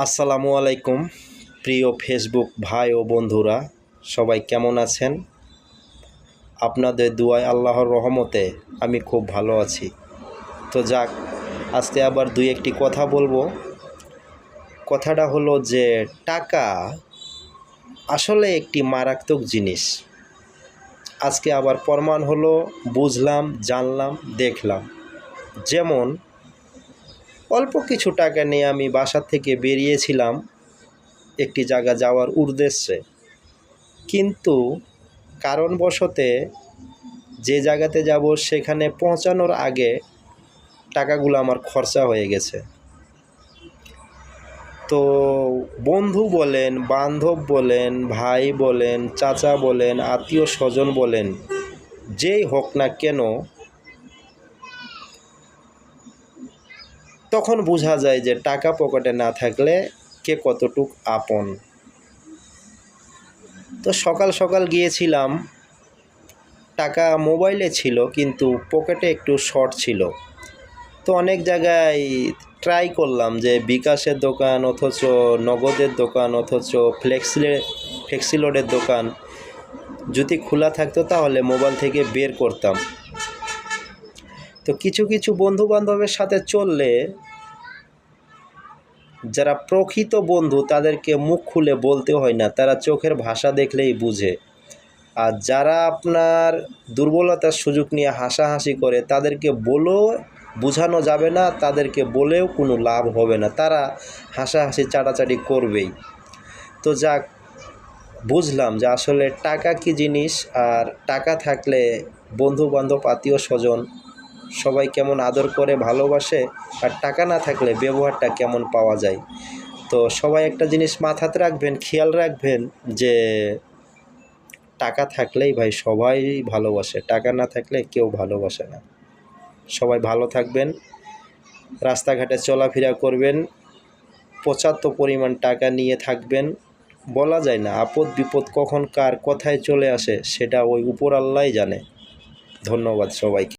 আসসালামু আলাইকুম প্রিয় ফেসবুক ভাই ও বন্ধুরা, সবাই কেমন আছেন? আপনাদের দুয়ায় আল্লাহর রহমতে আমি খুব ভালো আছি। তো যাক, আজকে আবার দুই একটি কথা বলবো। কথাটা হলো যে টাকা আসলে একটি মারাত্মক জিনিস। আজকে আবার প্রমাণ হলো, বুঝলাম, জানলাম, দেখলাম। যেমন অল্প কিছু টাকা নিয়ে আমি বাসা থেকে বেরিয়েছিলাম একটি জায়গা যাওয়ার উদ্দেশ্যে, কিন্তু কারণবশতে যে জায়গাতে যাব সেখানে পৌঁছানোর আগে টাকাগুলো আমার খরচা হয়ে গেছে। তো বন্ধু বলেন, বান্ধব বলেন, ভাই বলেন, চাচা বলেন, আত্মীয় স্বজন বলেন, যেই হোক না কেন, তখন বোঝা যায় যে টাকা পকেটে না থাকলে কে কতটুক আপন। তো সকাল সকাল গিয়েছিলাম, টাকা মোবাইলে ছিল কিন্তু পকেটে একটু শর্ট ছিল। তো অনেক জায়গায় ট্রাই করলাম যে বিকাশের দোকান, অথচ নগদের দোকান, অথচ ফ্লেক্সিলোডের দোকান যদি খোলা থাকতো তাহলে মোবাইল থেকে বের করতাম। তো কিছু কিছু বন্ধু বান্ধবের সাথে চললে, যারা প্রকৃত বন্ধু তাদেরকে মুখ খুলে বলতে হয় না, তারা চোখের ভাষা দেখলেই বুঝে। আর যারা আপনার দুর্বলতার সুযোগ নিয়ে হাসাহাসি করে, তাদেরকে বলেও বোঝানো যাবে না, তাদেরকে বলেও কোনো লাভ হবে না, তারা হাসাহাসি চাটাচাটি করবেই। তো যাক, বুঝলাম যে আসলে টাকা কী জিনিস, আর টাকা থাকলে বন্ধু বান্ধব, আত্মীয় স্বজন সবাই কেমন আদর করে, ভালোবাসে, আর টাকা না থাকলে ব্যবহারটা কেমন পাওয়া যায়। তো সবাই একটা জিনিস মাথাতে রাখবেন, খেয়াল রাখবেন যে টাকা থাকলেই ভাই সবাই ভালোবাসে, টাকা না থাকলে কেউ ভালোবাসে না। সবাই ভালো থাকবেন, রাস্তাঘাটে চলাফেরা করবেন, পর্যাপ্ত পরিমাণ টাকা নিয়ে থাকবেন। বলা যায় না আপদ বিপদ কখন কার কোথায় চলে আসে, সেটা ওই উপর আল্লাহই জানে। ধন্যবাদ সবাইকে।